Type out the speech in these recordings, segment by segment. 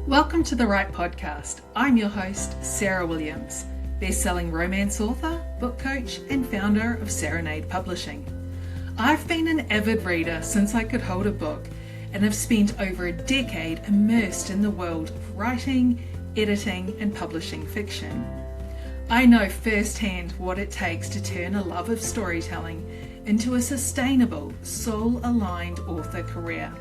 Welcome to the Right Podcast. I'm your host, Sarah Williams, best-selling romance author, book coach, and founder of Serenade Publishing. I've been an avid reader since I could hold a book and have spent over a decade immersed in the world of writing, editing, and publishing fiction. I know firsthand what it takes to turn a love of storytelling into a sustainable, soul-aligned author career.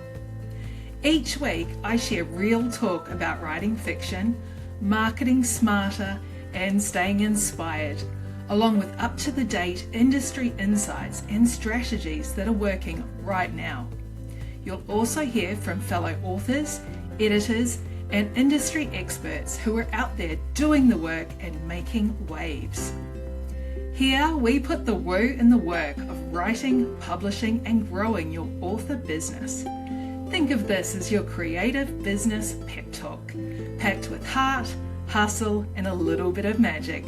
Each week, I share real talk about writing fiction, marketing smarter, and staying inspired, along with up-to-the-date industry insights and strategies that are working right now. You'll also hear from fellow authors, editors, and industry experts who are out there doing the work and making waves. Here, we put the woo in the work of writing, publishing, and growing your author business. Think of this as your creative business pep talk, packed with heart, hustle, and a little bit of magic.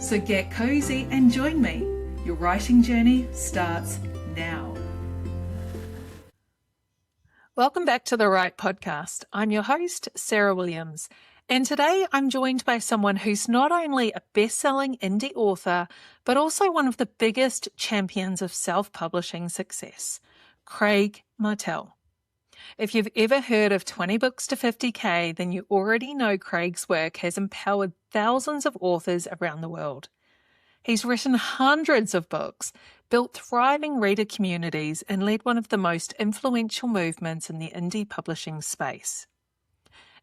So get cozy and join me. Your writing journey starts now. Welcome back to the Right Podcast. I'm your host, Sarah Williams, and today I'm joined by someone who's not only a best-selling indie author, but also one of the biggest champions of self-publishing success, Craig Martelle. If you've ever heard of 20 books to 50K, then you already know Craig's work has empowered thousands of authors around the world. He's written hundreds of books, built thriving reader communities, and led one of the most influential movements in the indie publishing space.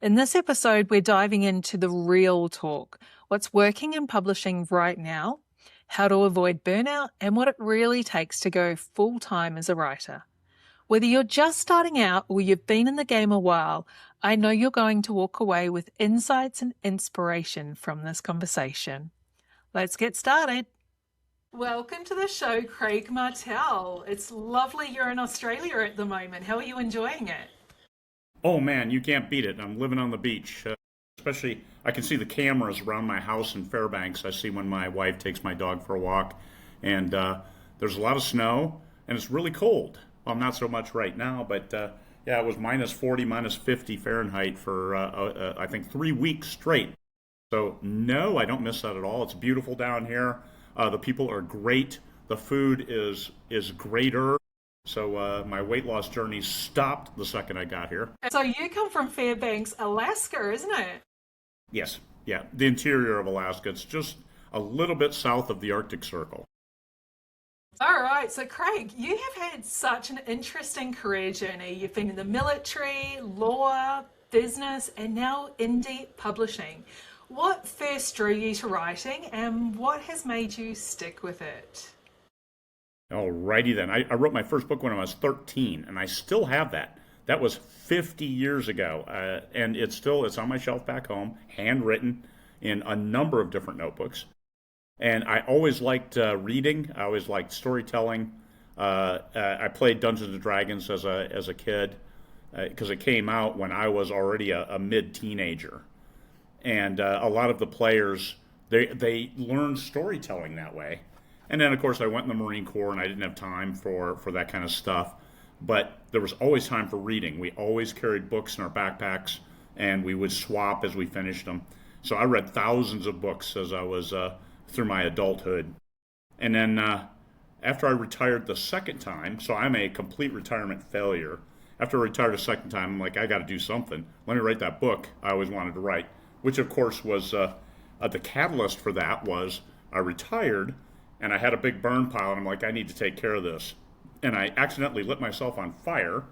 In this episode, we're diving into the real talk, what's working in publishing right now, how to avoid burnout, and what it really takes to go full-time as a writer. Whether you're just starting out or you've been in the game a while, I know you're going to walk away with insights and inspiration from this conversation. Let's get started. Welcome to the show, Craig Martelle. It's lovely you're in Australia at the moment. How are you enjoying it? Oh man, you can't beat it. I'm living on the beach. Especially, I can see the cameras around my house in Fairbanks. I see when my wife takes my dog for a walk. And there's a lot of snow, and it's really cold. Well, not so much right now, but yeah, it was minus 40, minus 50 Fahrenheit for, I think, 3 weeks straight. So, no, I don't miss that at all. It's beautiful down here. The people are great. The food is greater. So my weight loss journey stopped the second I got here. So you come from Fairbanks, Alaska, isn't it? Yes, yeah, the interior of Alaska. It's just a little bit south of the Arctic Circle. All right, so Craig, you have had such an interesting career journey. You've been in the military, law, business, and now indie publishing. What first drew you to writing, and what has made you stick with it? Alrighty then. I wrote my first book when I was 13, and I still have that. That was 50 years ago, and it's on my shelf back home, handwritten in a number of different notebooks. And I always liked reading. I always liked storytelling. I played Dungeons and Dragons as a kid because it came out when I was already a mid-teenager. And a lot of the players, they learned storytelling that way. And then, of course, I went in the Marine Corps, and I didn't have time for that kind of stuff. But there was always time for reading. We always carried books in our backpacks, and we would swap as we finished them. So I read thousands of books as I was through my adulthood. And then after I retired the second time, so I'm a complete retirement failure. After I retired a second time, I'm like, I got to do something. Let me write that book I always wanted to write, which of course was the catalyst for that was I retired and I had a big burn pile, and I'm like, I need to take care of this. And I accidentally lit myself on fire,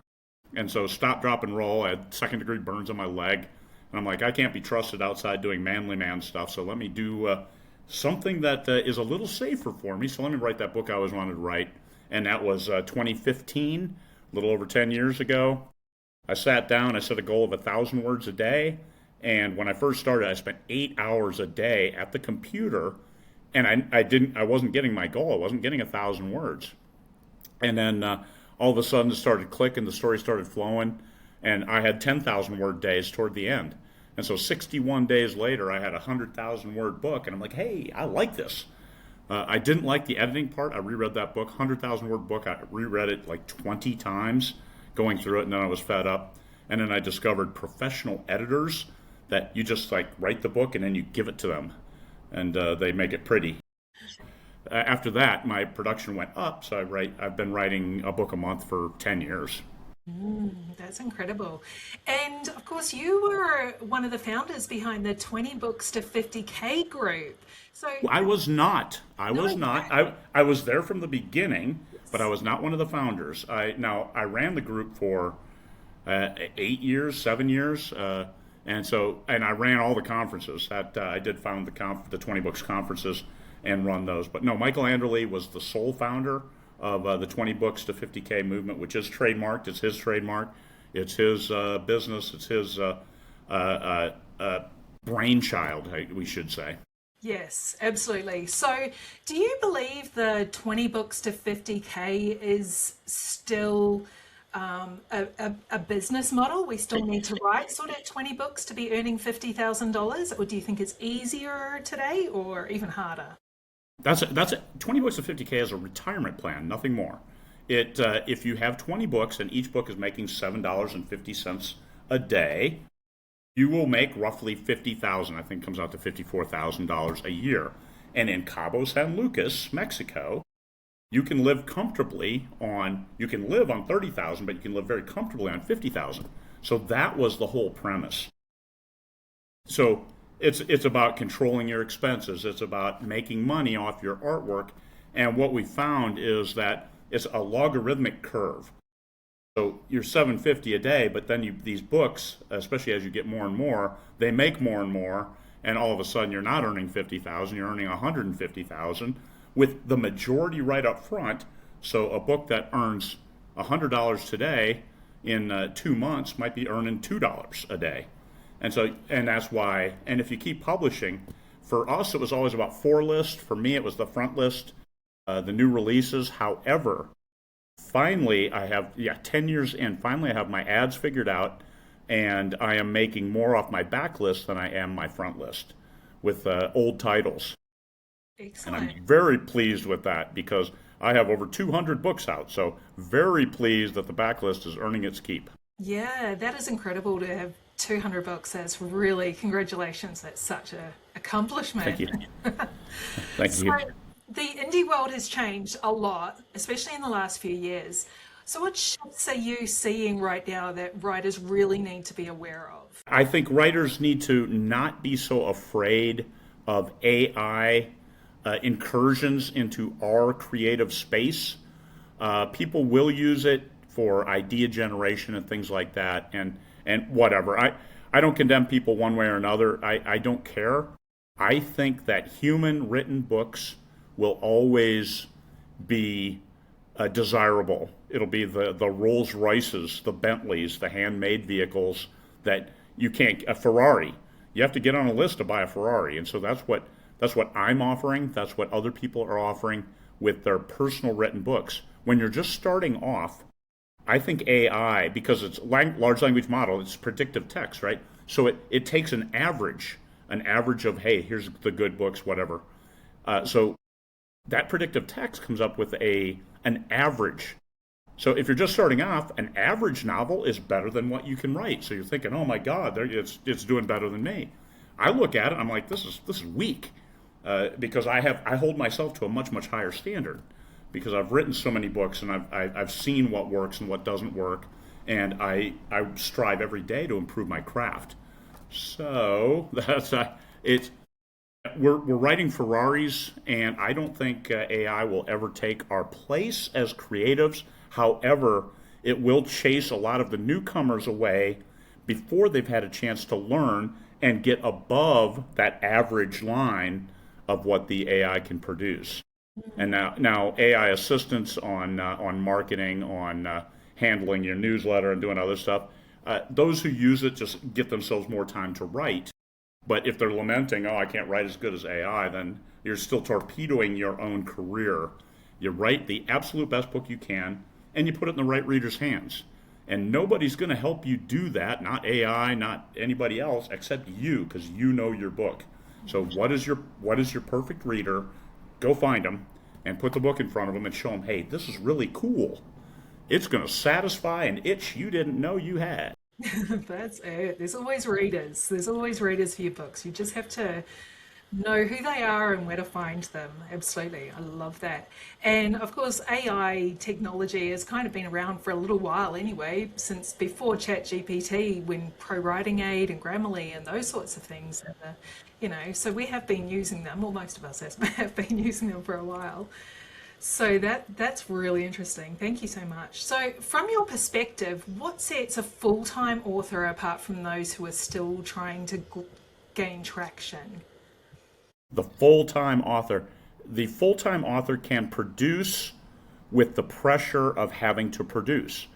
and so stop, drop, and roll. I had second-degree burns on my leg. And I'm like, I can't be trusted outside doing manly man stuff, so let me do something that is a little safer for me. So let me write that book I always wanted to write. And that was 2015, a little over 10 years ago. I sat down, I set a goal of 1,000 words a day. And when I first started, I spent 8 hours a day at the computer. And I wasn't getting my goal. I wasn't getting 1,000 words. And then all of a sudden it started clicking, the story started flowing. And I had 10,000 word days toward the end. And so 61 days later, I had a 100,000 word book, and I'm like, hey, I like this. I didn't like the editing part. I reread that book, 100,000 word book. I reread it like 20 times going through it, and then I was fed up. And then I discovered professional editors that you just like write the book and then you give it to them, and they make it pretty. After that, my production went up, so I've been writing a book a month for 10 years. That's incredible. And of course, you were one of the founders behind the 20 books to 50K group. So, I was not. I no, was not. I was there from the beginning, but I was not one of the founders. I ran the group for 8 years, 7 years, and I ran all the conferences. That I did found the 20 books conferences and run those. But no, Michael Anderle was the sole founder of the 20 books to 50K movement, which is trademarked. It's his trademark. It's his business. It's his brainchild, we should say. yes, absolutely. So, do you believe the 20 books to 50K is still a business model? We still need to write sort of 20 books to be earning $50,000? Or do you think it's easier today or even harder? That's 20 books to 50K is a retirement plan, nothing more. If you have 20 books and each book is making $7.50 a day, you will make roughly 50,000. I think it comes out to $54,000 a year. And in Cabo San Lucas, Mexico, you can live on 30,000, but you can live very comfortably on 50,000. So that was the whole premise. So it's about controlling your expenses. It's about making money off your artwork. And what we found is that it's a logarithmic curve. So you're 750 a day, but then these books, especially as you get more and more, they make more and more, and all of a sudden you're not earning 50,000, you're earning 150,000 with the majority right up front. So a book that earns $100 today in 2 months might be earning $2 a day. And that's why, and if you keep publishing, for us it was always about 4 lists. For me it was the front list, the new releases. However, finally I have, 10 years in, finally I have my ads figured out, and I am making more off my back list than I am my front list with old titles. Excellent. And I'm very pleased with that because I have over 200 books out. So very pleased that the backlist is earning its keep. Yeah, that is incredible to have 200 books. That's really, congratulations. That's such a accomplishment. Thank you. Thank So you. the indie world has changed a lot, especially in the last few years. So what shifts are you seeing right now that writers really need to be aware of? I think writers need to not be so afraid of AI incursions into our creative space. People will use it for idea generation and things like that, and whatever. I don't condemn people one way or another. I don't care. I think that human written books will always be desirable. It'll be the Rolls Royces, the Bentleys, the handmade vehicles that you can't. A Ferrari. You have to get on a list to buy a Ferrari, and so that's what I'm offering. That's what other people are offering with their personal written books. When you're just starting off, I think AI, because it's large language model, it's predictive text, right? So it takes an average of, hey, here's the good books, whatever. So that predictive text comes up with an average. So if you're just starting off, an average novel is better than what you can write. So you're thinking, oh my God, it's doing better than me. I look at it, I'm like, this is weak, because I hold myself to a much higher standard, because I've written so many books and I've seen what works and what doesn't work, and I strive every day to improve my craft. So that's we're writing Ferraris, and I don't think AI will ever take our place as creatives. However, it will chase a lot of the newcomers away before they've had a chance to learn and get above that average line of what the AI can produce. And now AI assistants on marketing, on handling your newsletter and doing other stuff, those who use it just get themselves more time to write. But if they're lamenting, oh, I can't write as good as AI, then you're still torpedoing your own career. You write the absolute best book you can, and you put it in the right reader's hands. And nobody's going to help you do that, not AI, not anybody else, except you, because you know your book. So what is your perfect reader? Go find them and put the book in front of them and show them, hey, this is really cool. It's going to satisfy an itch you didn't know you had. That's it. There's always readers. There's always readers for your books. You just have to know who they are and where to find them. Absolutely. I love that. And of course, AI technology has kind of been around for a little while anyway, since before ChatGPT, when Pro Writing Aid and Grammarly and those sorts of things, so we have been using them, or most of us have been using them for a while. So that's really interesting. Thank you so much. So, from your perspective, what sets a full-time author apart from those who are still trying to gain traction? The full-time author. The full-time author can produce with the pressure of having to produce.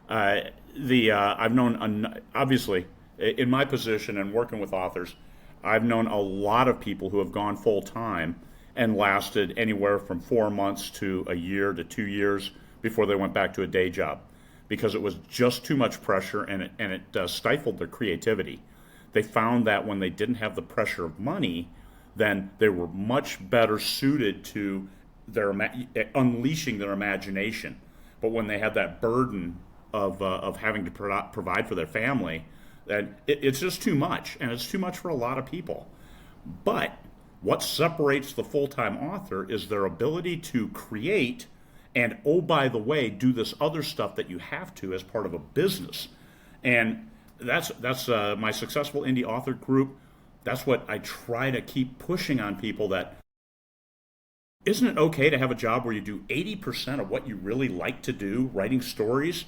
Uh, I've known, obviously in my position and working with authors, I've known a lot of people who have gone full time and lasted anywhere from 4 months to a year to 2 years before they went back to a day job because it was just too much pressure, and it stifled their creativity. They found that when they didn't have the pressure of money, then they were much better suited to unleashing their imagination. But when they had that burden of having to provide for their family, then it's just too much, and it's too much for a lot of people. But what separates the full time author is their ability to create and, oh, by the way, do this other stuff that you have to as part of a business. And that's my successful indie author group. That's what I try to keep pushing on people, that isn't it okay to have a job where you do 80% of what you really like to do, writing stories,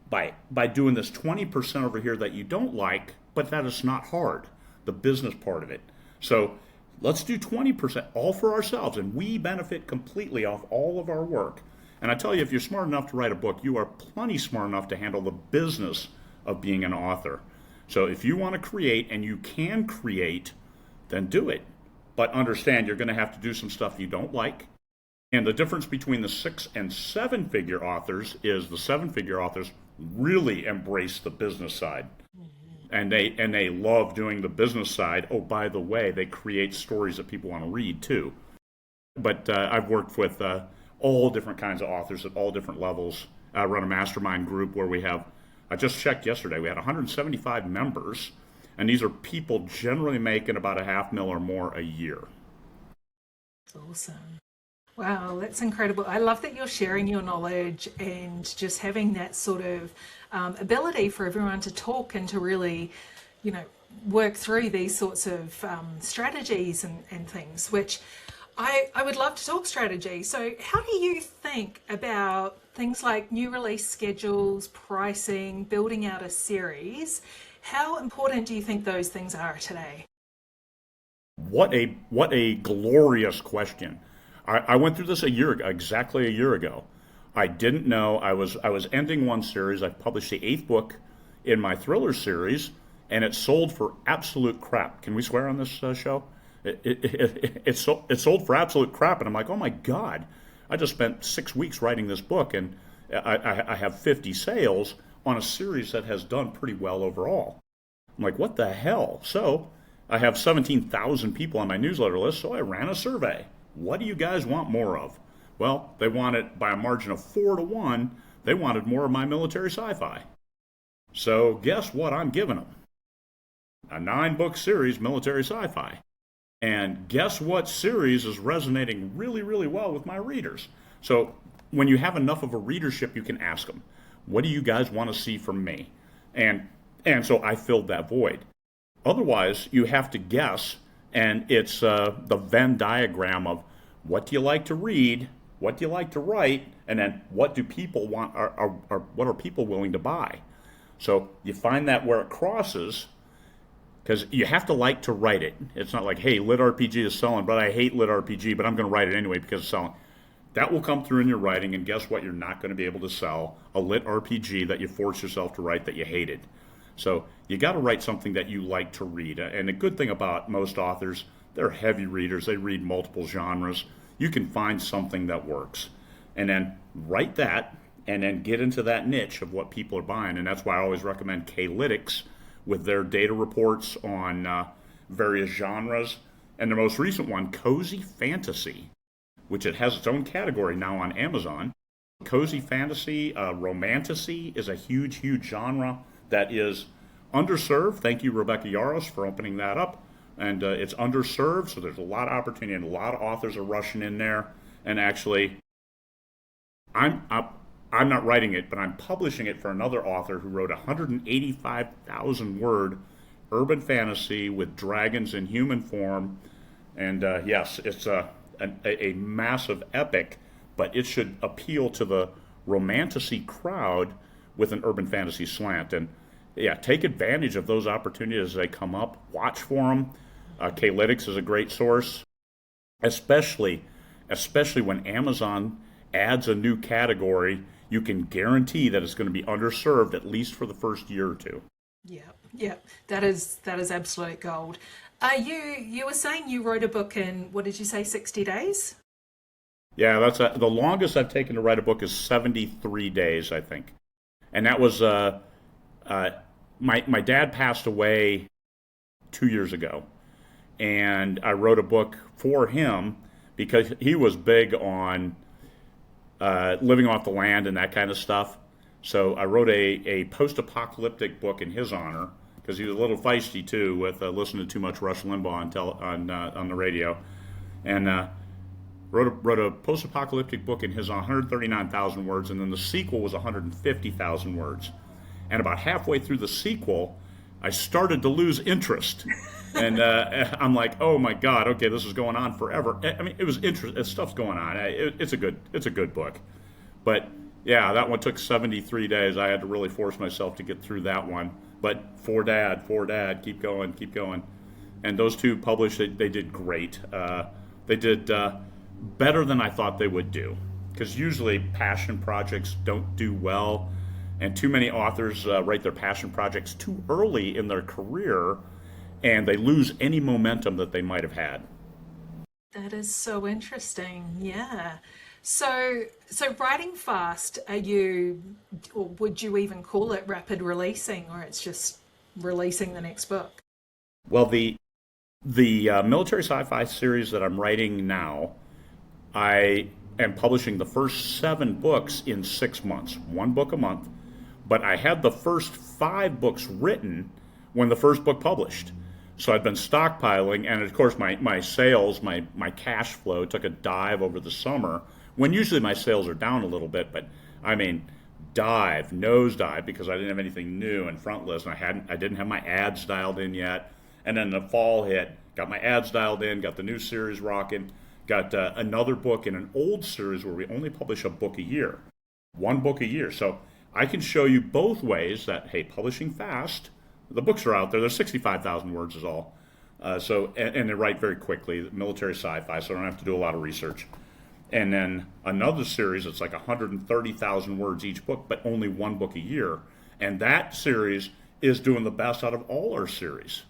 by doing this 20% over here that you don't like, but that is not hard, the business part of it. So let's do 20% all for ourselves, and we benefit completely off all of our work. And I tell you, if you're smart enough to write a book, you are plenty smart enough to handle the business of being an author. So if you want to create and you can create, then do it. But understand you're going to have to do some stuff you don't like. And the difference between the 6 and 7 figure authors is the 7 figure authors really embrace the business side. And they love doing the business side. Oh, by the way, they create stories that people want to read too. But I've worked with all different kinds of authors at all different levels. I run a mastermind group where I just checked yesterday, we had 175 members, and these are people generally making about $500,000 or more a year. Awesome. Wow, that's incredible. I love that you're sharing your knowledge and just having that sort of ability for everyone to talk and to really, you know, work through these sorts of strategies and things, which I would love to talk strategy. So, how do you think about things like new release schedules, pricing, building out a series? How important do you think those things are today? What a glorious question. I went through this a year ago, exactly a year ago. I didn't know I was ending one series. I published the 8th book in my thriller series, and it sold for absolute crap. Can we swear on this show? It sold for absolute crap, and I'm like, oh my god! I just spent 6 weeks writing this book, and I have 50 sales on a series that has done pretty well overall. I'm like, what the hell? So I have 17,000 people on my newsletter list, so I ran a survey. What do you guys want more of? Well, they wanted, by a margin of 4-1, they wanted more of my military sci-fi. So guess what I'm giving them? A 9-book series, military sci-fi. And guess what series is resonating really, really well with my readers? So when you have enough of a readership, you can ask them, what do you guys want to see from me? And so I filled that void. Otherwise, you have to guess, and it's the Venn diagram of what do you like to read, what do you like to write, and then what do people want, or what are people willing to buy? So you find that where it crosses, because you have to like to write it. It's not like, hey, lit RPG is selling, but I hate lit RPG, but I'm going to write it anyway because it's selling. That will come through in your writing, and guess what? You're not going to be able to sell a lit RPG that you forced yourself to write that you hated. So you got to write something that you like to read. And the good thing about most authors, they're heavy readers. They read multiple genres. You can find something that works. And then write that, and then get into that niche of what people are buying. And that's why I always recommend K-Lytics with their data reports on various genres. And the most recent one, Cozy Fantasy, which it has its own category now on Amazon. Cozy Fantasy, Romantasy is a huge, huge genre that is underserved. Thank you, Rebecca Yaros, for opening that up. And it's underserved, so there's a lot of opportunity, and a lot of authors are rushing in there. And actually, I'm not writing it, but I'm publishing it for another author who wrote a 185,000 word urban fantasy with dragons in human form. And yes, it's a massive epic, but it should appeal to the romantasy crowd with an urban fantasy slant. And yeah, take advantage of those opportunities as they come up. Watch for them. K-Lytics is a great source, especially when Amazon adds a new category. You can guarantee that it's going to be underserved at least for the first year or two. Yeah, that is absolute gold. You were saying you wrote a book in, what did you say, 60 days? Yeah, that's the longest I've taken to write a book is 73 days, I think. And that was my dad passed away 2 years ago, and I wrote a book for him because he was big on living off the land and that kind of stuff. So I wrote a post-apocalyptic book in his honor because he was a little feisty too with listening to too much Rush Limbaugh on the radio, and wrote a post-apocalyptic book in his 139,000 words, and then the sequel was 150,000 words. And about halfway through the sequel, I started to lose interest. And I'm like, oh my God, okay, this is going on forever. I mean, it was interesting. Stuff's going on. It's a good book. But yeah, that one took 73 days. I had to really force myself to get through that one. But for dad, keep going. And those two published, they did great. They did better than I thought they would do. Because usually passion projects don't do well. And too many authors write their passion projects too early in their career, and they lose any momentum that they might have had. That is so interesting. Yeah. So writing fast, or would you even call it rapid releasing, or it's just releasing the next book? Well, the military sci-fi series that I'm writing now, I am publishing the first 7 books in 6 months, 1 book a month. But I had the first 5 books written when the first book published. So I'd been stockpiling, and of course my sales, my cash flow took a dive over the summer, when usually my sales are down a little bit, but I mean nosedive, because I didn't have anything new in front list, and I didn't have my ads dialed in yet. And then the fall hit, got my ads dialed in, got the new series rocking, got another book in an old series where we only publish a book a year, 1 book a year. So I can show you both ways that, hey, publishing fast, the books are out there, they're 65,000 words is all. And they write very quickly, military sci-fi, so I don't have to do a lot of research. And then another series, it's like 130,000 words each book, but only 1 book a year. And that series is doing the best out of all our series.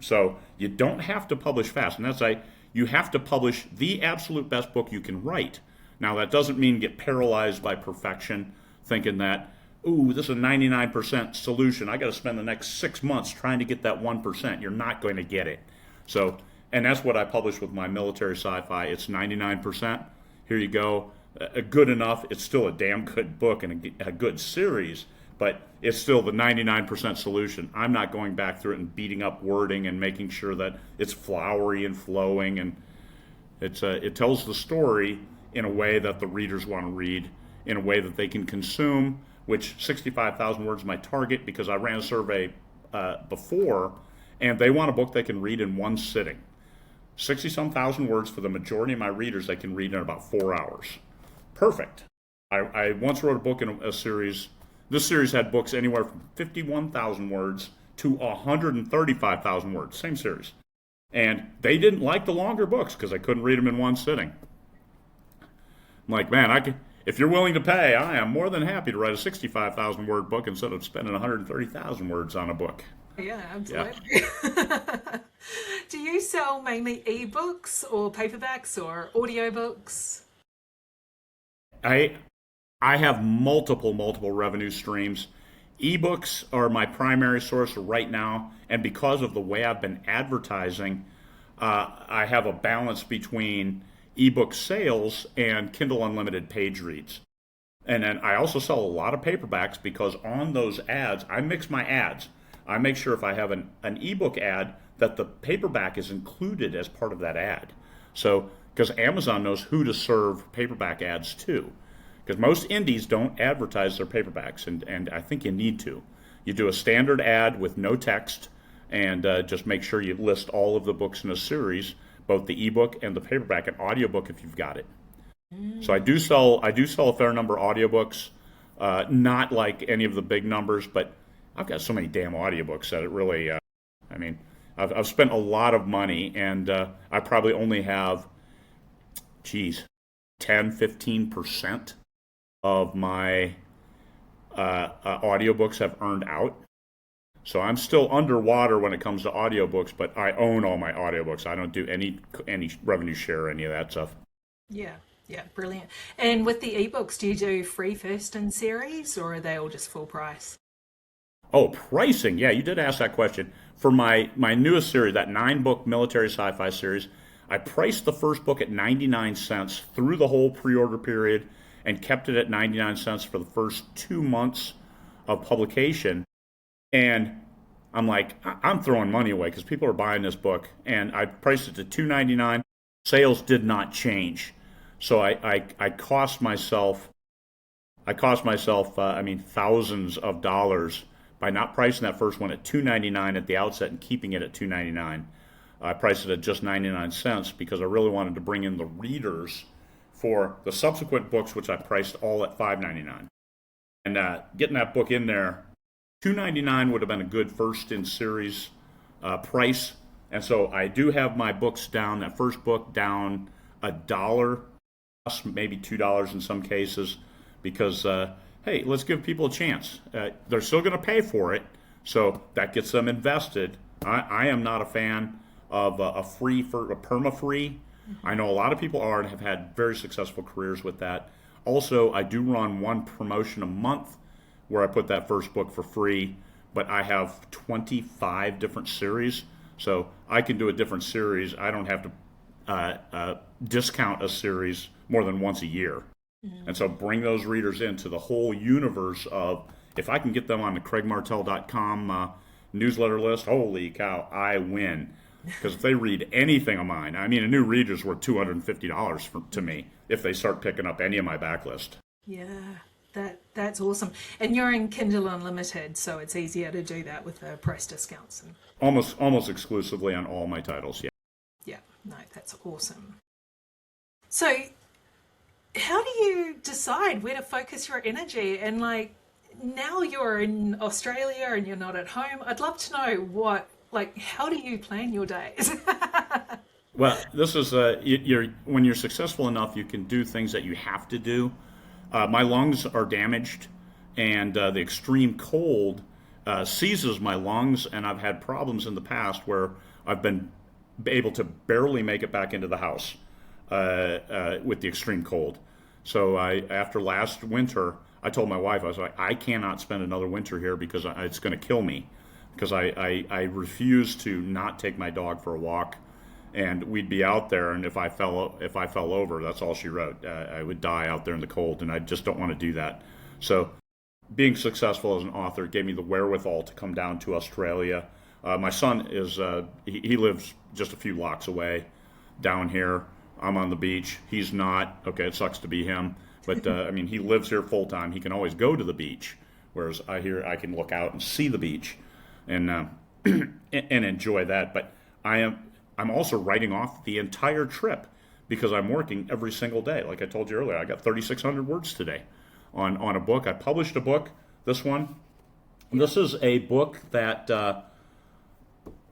So you don't have to publish fast, and that's you have to publish the absolute best book you can write. Now, that doesn't mean get paralyzed by perfection, thinking that, ooh, this is a 99% solution. I got to spend the next 6 months trying to get that 1%. You're not going to get it. So, and that's what I publish with my military sci-fi. It's 99%. Here you go. Good enough. It's still a damn good book and a good series, but it's still the 99% solution. I'm not going back through it and beating up wording and making sure that it's flowery and flowing, and it tells the story in a way that the readers want to read, in a way that they can consume, which 65,000 words is my target, because I ran a survey before, and they want a book they can read in 1 sitting. 60-some thousand words for the majority of my readers they can read in about 4 hours. Perfect. I once wrote a book in a series. This series had books anywhere from 51,000 words to 135,000 words, same series. And they didn't like the longer books because I couldn't read them in 1 sitting. I'm like, man, if you're willing to pay, I am more than happy to write a 65,000 word book instead of spending 130,000 words on a book. Yeah, absolutely. Yeah. Do you sell mainly ebooks or paperbacks or audiobooks? I have multiple revenue streams. Ebooks are my primary source right now, and because of the way I've been advertising, I have a balance between ebook sales and Kindle Unlimited page reads. And then I also sell a lot of paperbacks because on those ads, I mix my ads. I make sure if I have an ebook ad that the paperback is included as part of that ad. So, because Amazon knows who to serve paperback ads to. Because most indies don't advertise their paperbacks, and I think you need to. You do a standard ad with no text, and just make sure you list all of the books in a series, both the ebook and the paperback, and audiobook if you've got it. So I do sell a fair number of audiobooks, not like any of the big numbers, but I've got so many damn audiobooks that it really, I mean, I've spent a lot of money, and I probably only have, 10-15% of my audiobooks have earned out. So I'm still underwater when it comes to audiobooks, but I own all my audiobooks. I don't do any revenue share or any of that stuff. Yeah. Yeah, brilliant. And with the ebooks, do you do free first in series, or are they all just full price? Oh, pricing. Yeah, you did ask that question. For my newest series, that 9-book military sci-fi series, I priced the first book at 99 cents through the whole pre-order period and kept it at 99 cents for the first 2 months of publication. And I'm like, I'm throwing money away because people are buying this book. And I priced it to $2.99. Sales did not change. So I cost myself, thousands of dollars by not pricing that first one at $2.99 at the outset and keeping it at $2.99. I priced it at just 99 cents because I really wanted to bring in the readers for the subsequent books, which I priced all at $5.99. And getting that book in there, $2.99 would have been a good first in series price. And so I do have my books down, that first book down $1, maybe $2 in some cases, because hey, let's give people a chance. They're still going to pay for it, so that gets them invested. I am not a fan of a perma-free. I know a lot of people are and have had very successful careers with that. Also, I do run one promotion a month where I put that first book for free, but I have 25 different series, so I can do a different series. I don't have to discount a series more than once a year. And so bring those readers into the whole universe of, if I can get them on the craigmartelle.com newsletter list, holy cow, I win. Because if they read anything of mine, I mean, a new reader's worth $250 to me if they start picking up any of my backlist. Yeah, that's awesome. And you're in Kindle Unlimited, so it's easier to do that with the price discounts. And almost exclusively on all my titles, yeah. Yeah, no, that's awesome. So how do you decide where to focus your energy? And like, now you're in Australia and you're not at home. I'd love to know how do you plan your days? Well, this is when you're successful enough, you can do things that you have to do. My lungs are damaged, and the extreme cold seizes my lungs, and I've had problems in the past where I've been able to barely make it back into the house with the extreme cold. So after last winter, I told my wife, I was like, I cannot spend another winter here because it's going to kill me. Because I refuse to not take my dog for a walk, and we'd be out there, and if I fell over, that's all she wrote. I would die out there in the cold, and I just don't want to do that. So being successful as an author gave me the wherewithal to come down to Australia. My son he lives just a few blocks away down here. I'm on the beach. He's not. Okay, it sucks to be him, but I mean, he lives here full time. He can always go to the beach, whereas I can look out and see the beach and and enjoy that. But I'm also writing off the entire trip because I'm working every single day. Like I told you earlier, I got 3,600 words today on a book. I published a book, this one. This is a book that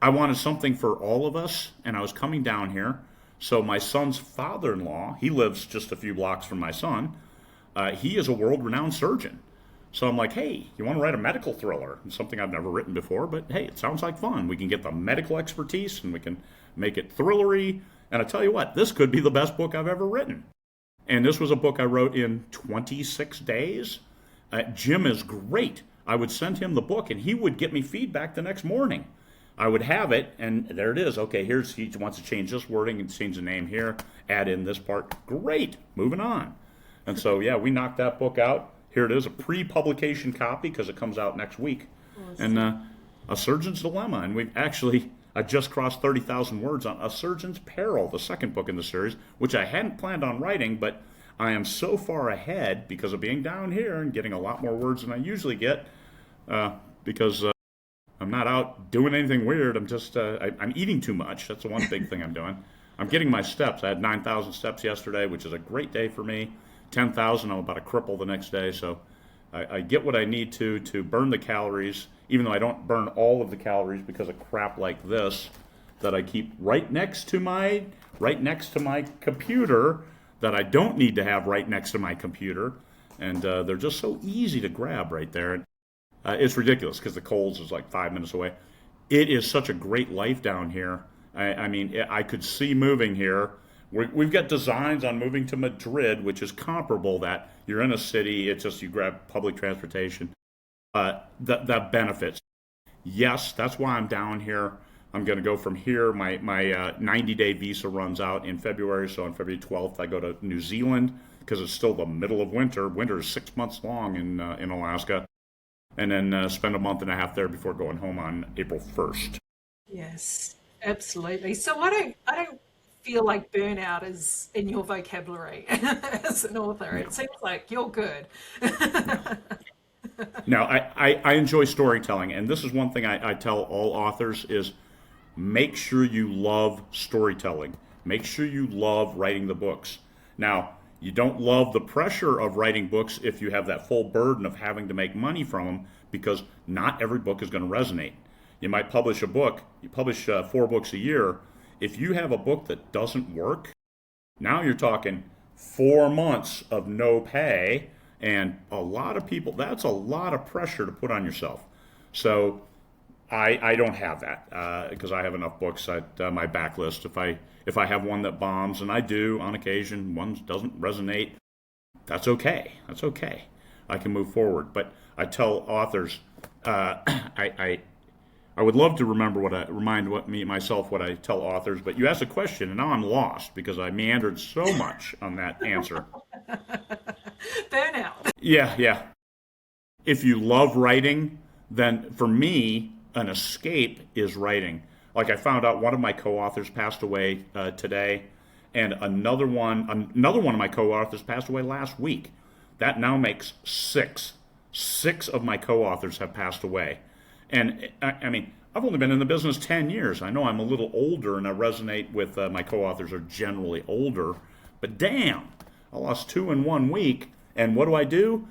I wanted something for all of us, and I was coming down here. So my son's father-in-law, he lives just a few blocks from my son. He is a world-renowned surgeon. So I'm like, hey, you want to write a medical thriller? It's something I've never written before, but hey, it sounds like fun. We can get the medical expertise and we can make it thrillery. And I tell you what, this could be the best book I've ever written. And this was a book I wrote in 26 days. Jim is great. I would send him the book and he would get me feedback the next morning. I would have it, and there it is. Okay, he wants to change this wording and change the name here, add in this part. Great, moving on. And so, yeah, we knocked that book out. Here it is, a pre-publication copy because it comes out next week. Awesome. And A Surgeon's Dilemma. And I just crossed 30,000 words on A Surgeon's Peril, the second book in the series, which I hadn't planned on writing, but I am so far ahead because of being down here and getting a lot more words than I usually get because I'm not out doing anything weird. I'm eating too much. That's the one big thing I'm doing. I'm getting my steps. I had 9,000 steps yesterday, which is a great day for me. 10,000, I'm about a cripple the next day. So I get what I need to burn the calories, even though I don't burn all of the calories because of crap like this that I keep right next to my computer that I don't need to have right next to my computer. And they're just so easy to grab right there. It's ridiculous because the Kohl's is like 5 minutes away. It is such a great life down here. I mean, I could see moving here. We've got designs on moving to Madrid, which is comparable, that you're in a city, it's just you grab public transportation. That benefits. Yes, that's why I'm down here. I'm going to go from here. My 90-day visa runs out in February, so on February 12th I go to New Zealand because it's still the middle of winter. Winter is 6 months long in Alaska. And then spend a month and a half there before going home on April 1st. Yes, absolutely. So I don't feel like burnout is in your vocabulary as an author. No. It seems like you're good. No, I enjoy storytelling, and this is one thing I tell all authors is make sure you love storytelling. Make sure you love writing the books. Now, you don't love the pressure of writing books if you have that full burden of having to make money from them, because not every book is going to resonate. You might publish a book, you publish 4 books a year. If you have a book that doesn't work, now you're talking 4 months of no pay, and a lot of people, that's a lot of pressure to put on yourself. So I don't have that because I have enough books at my backlist. If I have one that bombs, and I do on occasion, one doesn't resonate, that's okay. That's okay. I can move forward. But I tell authors, I would love to remind myself what I tell authors. But you asked a question, and now I'm lost because I meandered so much on that answer. Burnout. Yeah. If you love writing, then for me, an escape is writing. Like I found out one of my co-authors passed away today, and another one of my co-authors passed away last week. That now makes 6. 6 of my co-authors have passed away. And I mean, I've only been in the business 10 years. I know I'm a little older, and I resonate with my co-authors are generally older. But damn, I lost 2 in 1 week. And what do?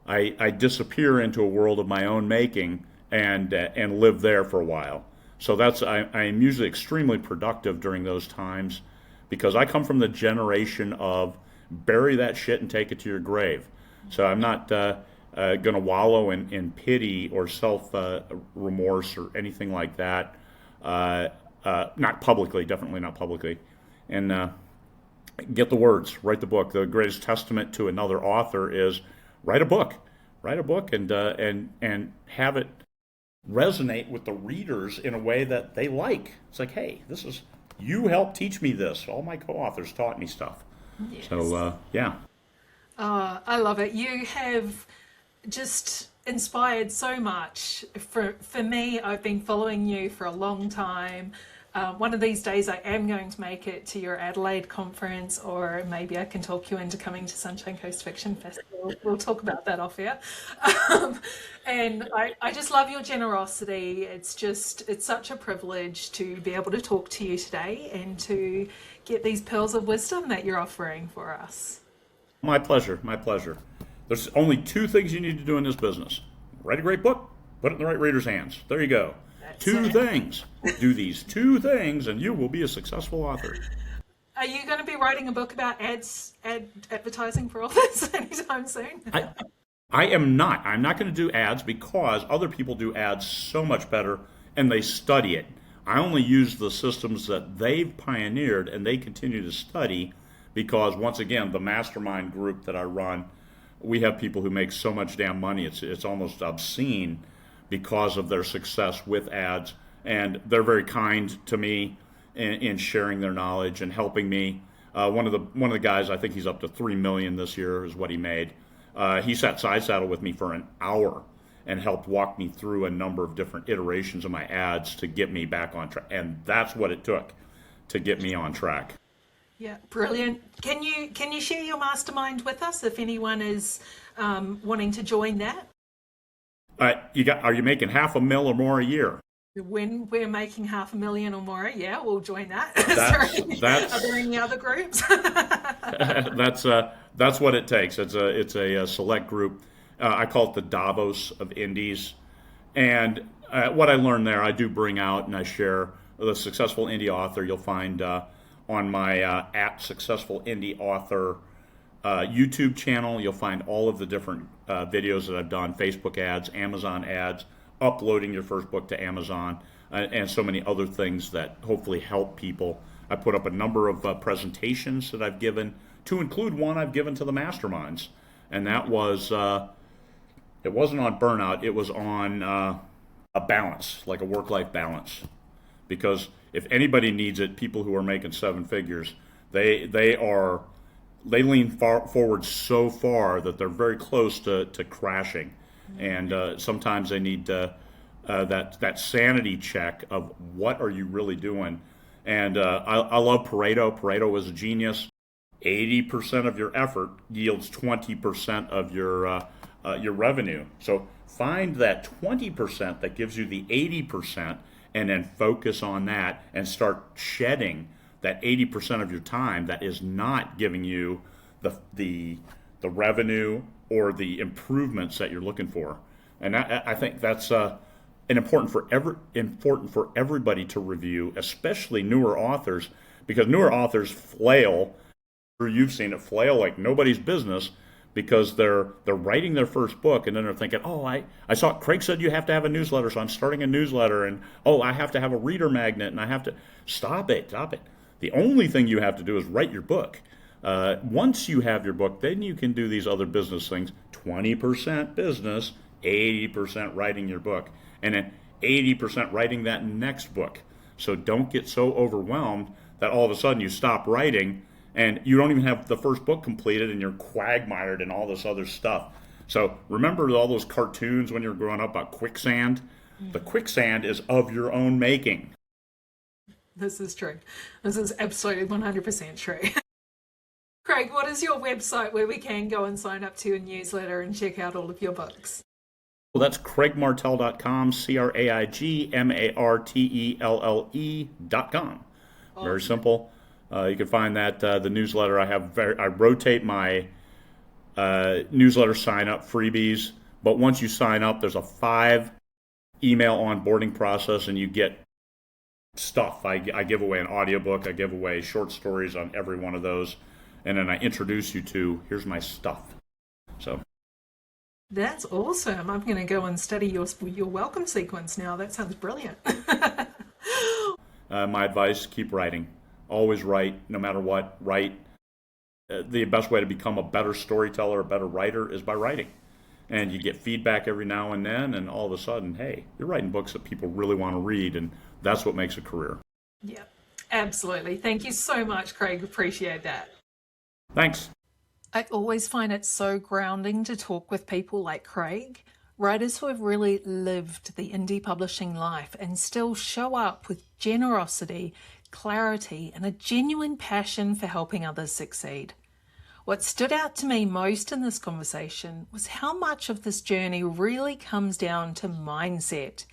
I disappear into a world of my own making and live there for a while. So I am usually extremely productive during those times because I come from the generation of bury that shit and take it to your grave. So I'm not going to wallow in pity or self-remorse or anything like that. Not publicly, definitely not publicly. And get the words, write the book. The greatest testament to another author is write a book. Write a book and have it resonate with the readers in a way that they like. It's like, hey, you helped teach me this. All my co-authors taught me stuff. Yes. So, yeah. I love it. You have just inspired so much. For me, I've been following you for a long time. One of these days I am going to make it to your Adelaide conference, or maybe I can talk you into coming to Sunshine Coast Fiction Festival. We'll talk about that off here. And I just love your generosity. It's such a privilege to be able to talk to you today and to get these pearls of wisdom that you're offering for us. My pleasure. There's only 2 things you need to do in this business. Write a great book, put it in the right reader's hands. There you go. That's 2 it. things. Do these 2 things and you will be a successful author. Are you going to be writing a book about advertising for all this anytime soon? I am not. I'm not going to do ads because other people do ads so much better and they study it. I only use the systems that they've pioneered and they continue to study because, once again, the mastermind group that I run, we have people who make so much damn money. It's almost obscene because of their success with ads. And they're very kind to me in sharing their knowledge and helping me. One of the guys, I think he's up to 3 million this year, is what he made. He sat side saddle with me for an hour and helped walk me through a number of different iterations of my ads to get me back on track. And that's what it took to get me on track. Yeah, brilliant. Can you share your mastermind with us if anyone is wanting to join that? Are you making $500,000 or more a year? When we're making $500,000 or more, yeah, we'll join that. Are there any other groups? That's what it takes. It's a select group. I call it the Davos of Indies. And what I learned there, I do bring out and I share the successful indie author. You'll find on my at Successful Indie Author YouTube channel, you'll find all of the different videos that I've done, Facebook ads, Amazon ads, uploading your first book to Amazon, and so many other things that hopefully help people. I put up a number of presentations that I've given, to include one I've given to the masterminds, and that was, it wasn't on burnout, it was on a balance, like a work-life balance. Because if anybody needs it, people who are making seven figures, they lean forward so far that they're very close to crashing. And sometimes they need that sanity check of what are you really doing. And I love Pareto. Pareto is a genius. 80% of your effort yields 20% of your revenue. So find that 20% that gives you the 80%, and then focus on that and start shedding that 80% of your time that is not giving you the revenue or the improvements that you're looking for. And I think that's important for everybody to review, especially newer authors, because newer authors flail. You've seen it, flail like nobody's business, because they're writing their first book and then they're thinking, oh, I saw Craig said you have to have a newsletter, so I'm starting a newsletter, and oh, I have to have a reader magnet, and I have to stop it. The only thing you have to do is write your book. Once you have your book, then you can do these other business things. 20% business, 80% writing your book, and then 80% writing that next book. So don't get so overwhelmed that all of a sudden you stop writing and you don't even have the first book completed and you're quagmired and all this other stuff. So remember all those cartoons when you were growing up about quicksand? The quicksand is of your own making. This is true. This is absolutely 100% true. Craig, what is your website where we can go and sign up to your newsletter and check out all of your books? Well, that's craigmartelle.com, CraigMartelle.com. Very simple. You can find that the newsletter. I rotate my newsletter sign up freebies, but once you sign up, there's a 5 email onboarding process, and you get stuff. I give away an audiobook. I give away short stories on every one of those, and then I introduce you to here's my stuff. So that's awesome. I'm going to go and study your welcome sequence now. That sounds brilliant. My advice: keep writing. Always write, no matter what. Write. The best way to become a better storyteller, a better writer, is by writing. And you get feedback every now and then, and all of a sudden, hey, you're writing books that people really want to read, and that's what makes a career. Yeah, absolutely. Thank you so much, Craig. Appreciate that. Thanks. I always find it so grounding to talk with people like Craig, writers who have really lived the indie publishing life and still show up with generosity, clarity, and a genuine passion for helping others succeed. What stood out to me most in this conversation was how much of this journey really comes down to mindset.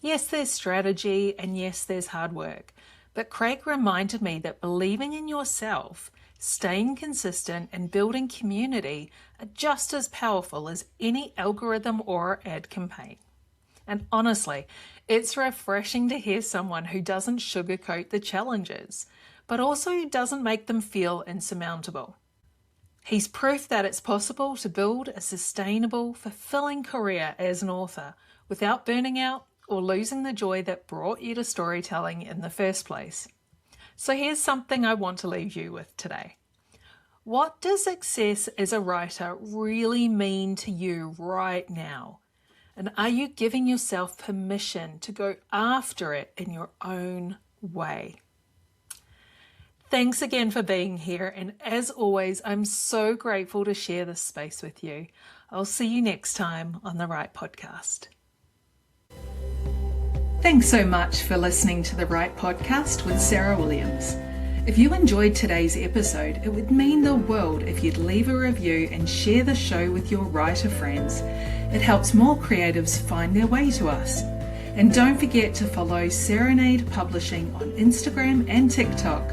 Yes, there's strategy, and yes, there's hard work, but Craig reminded me that believing in yourself, staying consistent, and building community are just as powerful as any algorithm or ad campaign. And honestly, it's refreshing to hear someone who doesn't sugarcoat the challenges, but also doesn't make them feel insurmountable. He's proof that it's possible to build a sustainable, fulfilling career as an author without burning out or losing the joy that brought you to storytelling in the first place. So here's something I want to leave you with today. What does success as a writer really mean to you right now? And are you giving yourself permission to go after it in your own way? Thanks again for being here, and as always, I'm so grateful to share this space with you. I'll see you next time on The Right Podcast. Thanks so much for listening to The Right Podcast with Sarah Williams. If you enjoyed today's episode, it would mean the world if you'd leave a review and share the show with your writer friends. It helps more creatives find their way to us. And don't forget to follow Serenade Publishing on Instagram and TikTok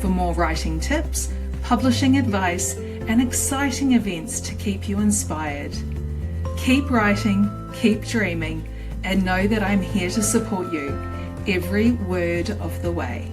for more writing tips, publishing advice, and exciting events to keep you inspired. Keep writing, keep dreaming, and know that I'm here to support you every word of the way.